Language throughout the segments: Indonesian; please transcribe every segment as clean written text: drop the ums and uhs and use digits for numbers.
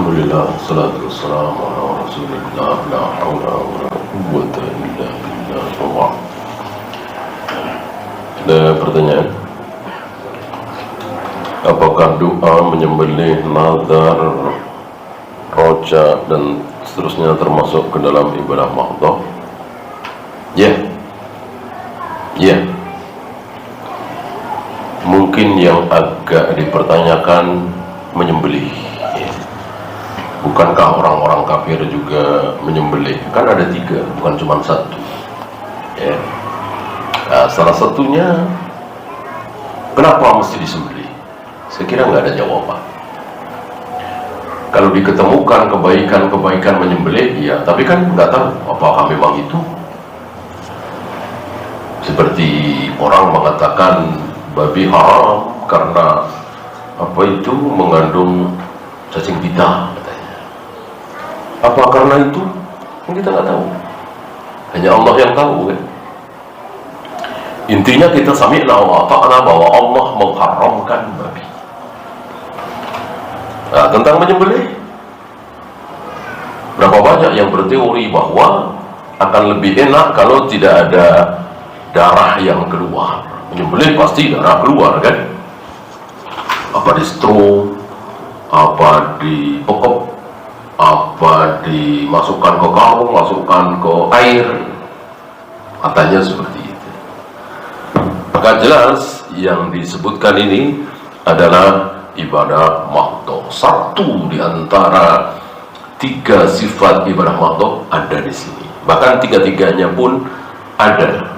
Alhamdulillah, salatu wassalamu ala rasulillah, la hawla wa la quwwata illa billah. Ada pertanyaan? Apakah doa menyembelih, nazar, roja dan seterusnya termasuk ke dalam ibadah mahdhah? Ya. Mungkin yang agak dipertanyakan menyembelih. Bukankah orang-orang kafir juga menyembelih? Kan ada 3, bukan cuma 1. Ya. Nah, salah satunya, kenapa mesti disembelih? Saya kira nggak ada jawaban. Kalau diketemukan kebaikan-kebaikan menyembelih, ya, tapi kan nggak tahu apakah memang itu. Seperti orang mengatakan babi haram karena mengandung cacing pita. Apa karena itu? Kita nggak tahu. Hanya Allah yang tahu, kan? Intinya kita sami'na wa ata'na bahwa Allah mengharamkan babi. Nah, tentang menyembelih, berapa banyak yang berteori bahwa akan lebih enak kalau tidak ada darah yang keluar. Menyembelih pasti darah keluar, kan? Apa di stroke, apa di pekep, apa dimasukkan ke karung, masukkan ke air, katanya seperti itu. Maka jelas yang disebutkan ini adalah ibadah mahdhah. Satu di antara 3 sifat ibadah mahdhah ada di sini. Bahkan 3-tiganya pun ada.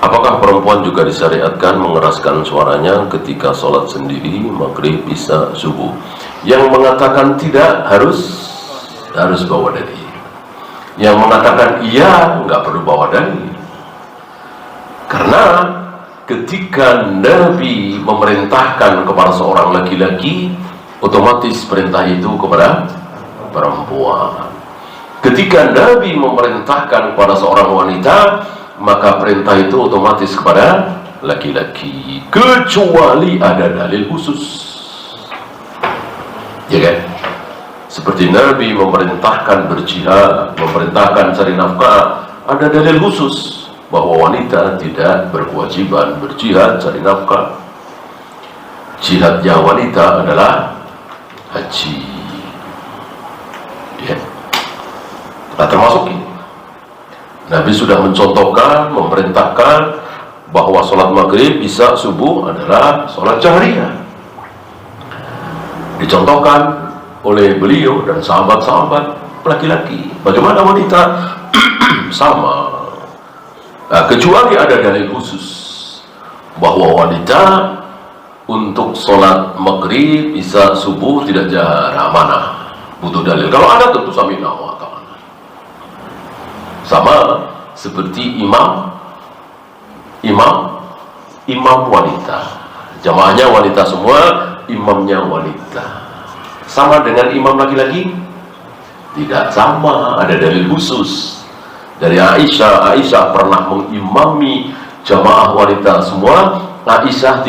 Apakah perempuan juga disyariatkan mengeraskan suaranya ketika sholat sendiri, maghrib, isya, subuh? Yang mengatakan tidak harus bawa dalil. Yang mengatakan iya nggak perlu bawa dalil. Karena ketika Nabi memerintahkan kepada seorang laki-laki, otomatis perintah itu kepada perempuan. Ketika Nabi memerintahkan kepada seorang wanita, maka perintah itu otomatis kepada laki-laki, kecuali ada dalil khusus, ya kan? Seperti Nabi memerintahkan berjihad, memerintahkan cari nafkah, ada dalil khusus bahwa wanita tidak berkewajiban berjihad cari nafkah. Jihadnya wanita adalah haji, ya. Nah, termasuk ini Nabi sudah mencontohkan, memerintahkan bahwa sholat maghrib, isya, subuh adalah sholat jahriyah. Dicontohkan oleh beliau dan sahabat-sahabat laki-laki. Bagaimana wanita? Sama. Nah, kecuali ada dalil khusus bahwa wanita untuk sholat maghrib, isya, subuh tidak jahar. Mana? Butuh dalil. Kalau ada tentu sami'na wa ata'na. Sama seperti imam wanita, jamaahnya wanita semua, imamnya wanita. Sama dengan imam laki-laki? Tidak sama, ada dalil khusus dari Aisyah pernah mengimami jamaah wanita semua. Aisyah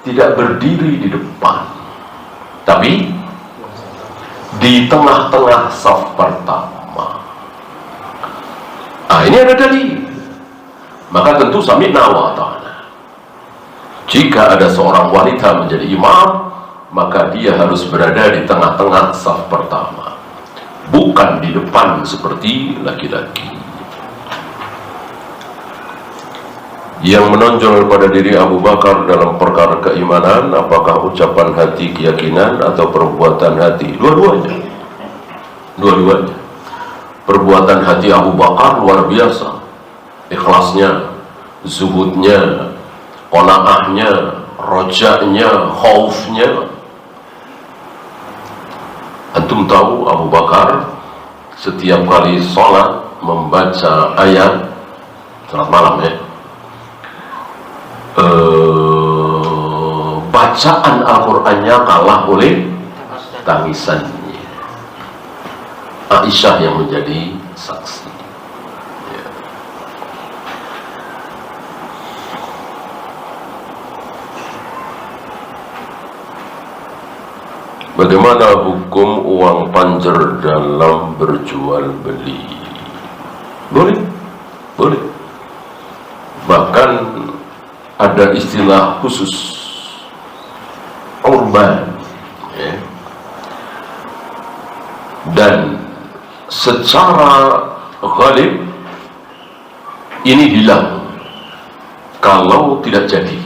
tidak berdiri di depan, tapi di tengah-tengah saf pertama. Nah, ini ada dalil. Maka tentu sami'na wa ata'na. Jika ada seorang wanita menjadi imam, maka dia harus berada di tengah-tengah saf pertama, bukan di depan seperti laki-laki. Yang menonjol pada diri Abu Bakar dalam perkara keimanan, apakah ucapan hati keyakinan atau perbuatan hati? Dua-duanya. Perbuatan hati Abu Bakar luar biasa. Ikhlasnya, zuhudnya, qanaahnya, rojanya, khaufnya. Antum tahu Abu Bakar setiap kali sholat membaca ayat salat malam, ya, bacaan Al-Qur'annya kalah oleh tangisannya. Aisyah yang menjadi saksi, ya. Bagaimana hukum uang panjer dalam berjual beli? Boleh, boleh. Bahkan ada istilah khusus, urban, ya. Dan secara ghalib ini hilang kalau tidak jadi.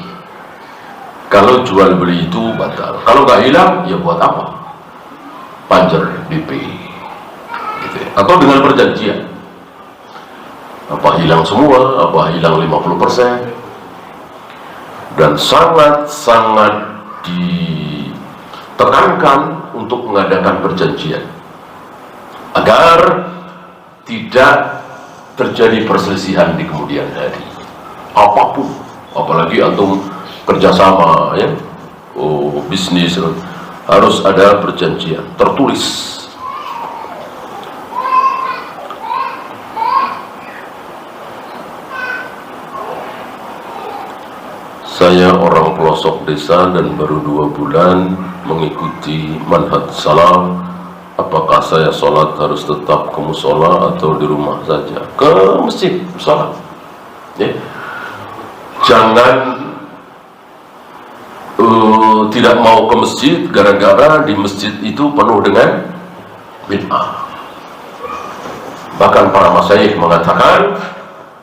Kalau jual beli itu batal. Kalau nggak hilang, ya buat apa? Panjer DP, gitu ya. Atau dengan perjanjian. Apa hilang semua? Apa hilang 50%? Dan sangat-sangat ditekankan untuk mengadakan perjanjian agar tidak terjadi perselisihan di kemudian hari. Apapun, apalagi antum kerjasama, ya, bisnis, harus ada perjanjian tertulis. Saya orang pelosok desa dan baru 2 bulan mengikuti manhaj salaf. Apakah saya sholat harus tetap ke musola atau di rumah saja? Ke masjid sholat, ya. Jangan tidak mau ke masjid gara-gara di masjid itu penuh dengan bid'ah. Bahkan para masyayikh mengatakan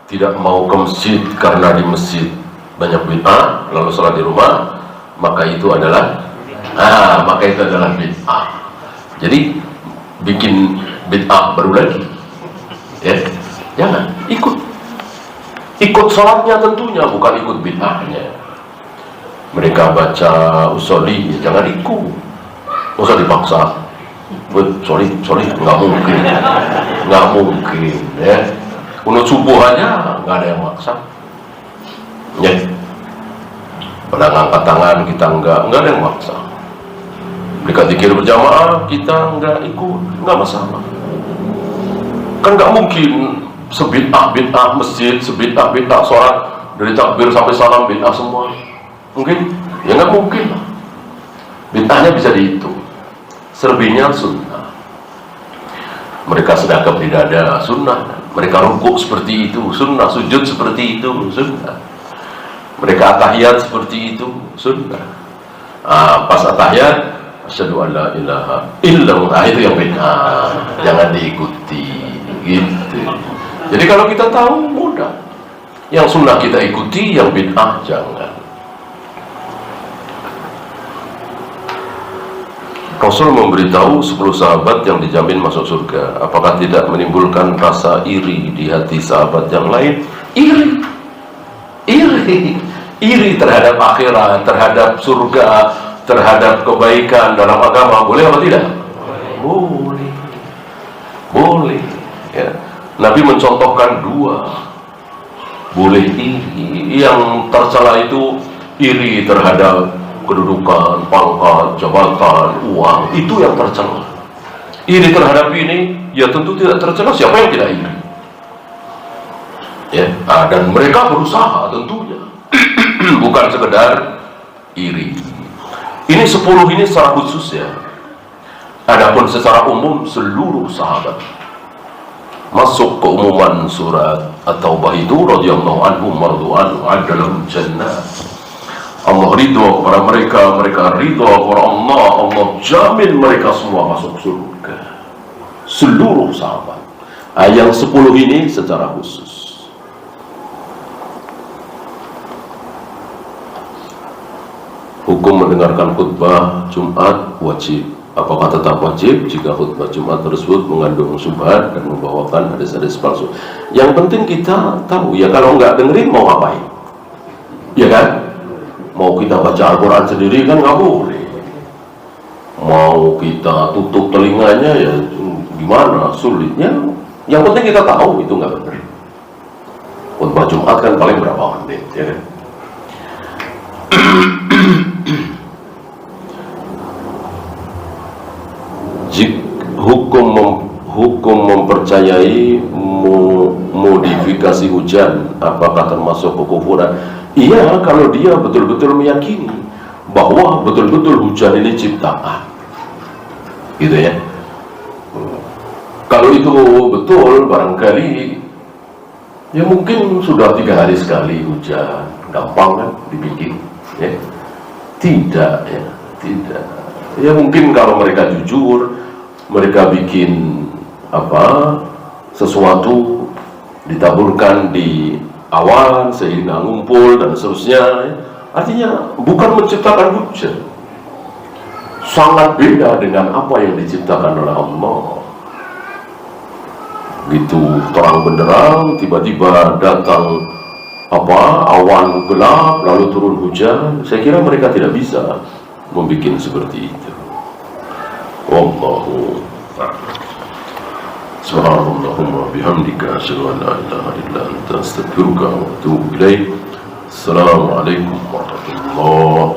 tidak mau ke masjid karena di masjid banyak bid'ah, lalu sholat di rumah, maka itu adalah bid'ah. Jadi bikin bid'ah baru lagi, ya. Jangan ikut sholatnya tentunya, bukan ikut bid'ahnya. Mereka baca usoli, ya jangan ikut, nggak usah dipaksa. Sorry, nggak mungkin, ya. Kunut subuh aja nggak ada yang maksa, ya. Pada ngangkat tangan kita nggak ada yang maksa. Mereka zikir berjamaah, kita nggak ikut, nggak masalah. Kan nggak mungkin sebid'ah masjid, sebid'ah sholat, dari takbir sampai salam bid'ah semua. Mungkin? Ya nggak mungkin lah. Bid'ahnya bisa dihitung. Selebihnya sunnah. Mereka sedekah di dada, sunnah. Mereka rukuk seperti itu, sunnah. Sujud seperti itu, sunnah. Mereka atahiyat seperti itu, sunnah. Pas atahiyat, asyhadu an la ilaha illallah, itu yang bid'ah, jangan diikuti, gitu. Jadi kalau kita tahu, mudah. Yang sunnah kita ikuti, yang bid'ah jangan. Rasul memberitahu 10 sahabat yang dijamin masuk surga. Apakah tidak menimbulkan rasa iri di hati sahabat yang lain? Iri terhadap akhirat, terhadap surga, terhadap kebaikan dalam agama. Boleh apa tidak? Boleh, ya. Nabi mencontohkan 2. Boleh iri. Yang tercela itu iri terhadap kedudukan, pangkat, jabatan, uang, itu yang tercela. Iri terhadap ini, ya tentu tidak tercela. Siapa yang tidak iri? Ya, dan mereka berusaha tentunya, bukan sekedar iri. Ini 10 ini secara khusus, ya. Adapun secara umum seluruh sahabat masuk keumuman surat At-Taubah itu radhiyallahu anhum mardu'an wa'adalahum jannah. Allah ridho kepada mereka, mereka ridho kepada Allah, Allah jamin mereka semua masuk surga. Seluruh sahabat. Yang 10 ini secara khusus. Hukum mendengarkan khutbah Jumat wajib. Apakah tetap wajib jika khutbah Jumat tersebut mengandung syubhat dan membawakan hadis-hadis palsu? Yang penting kita tahu, ya. Kalau nggak dengerin mau ngapain? Ya kan? Mau kita baca Al-Quran sendiri kan nggak boleh. Mau kita tutup telinganya, ya gimana sulitnya. Yang penting kita tahu itu nggak benar. Khutbah Jumat kan paling berapa menit, ya kan? Hukum mempercayai modifikasi hujan apakah termasuk kekufuran? Iya, kalau dia betul-betul meyakini bahwa betul-betul hujan ini ciptaan. gitu ya. Kalau itu betul, barangkali ya mungkin sudah 3 hari sekali hujan, gampang kan dibikin, ya. Tidak, ya, tidak. Ya mungkin kalau mereka jujur, mereka bikin sesuatu ditaburkan di awan sehingga ngumpul dan seterusnya, ya. Artinya bukan menciptakan hujan, sangat beda dengan apa yang diciptakan oleh Allah. Gitu terang benderang, tiba-tiba datang awan gelap lalu turun hujan. Saya kira mereka tidak bisa membuat seperti itu. Wallahu a'lam. Subhanallahumma bihamdika asyhadu an la ilaha illa anta astaghfiruka wa atubu ilaik. Assalamualaikum warahmatullahi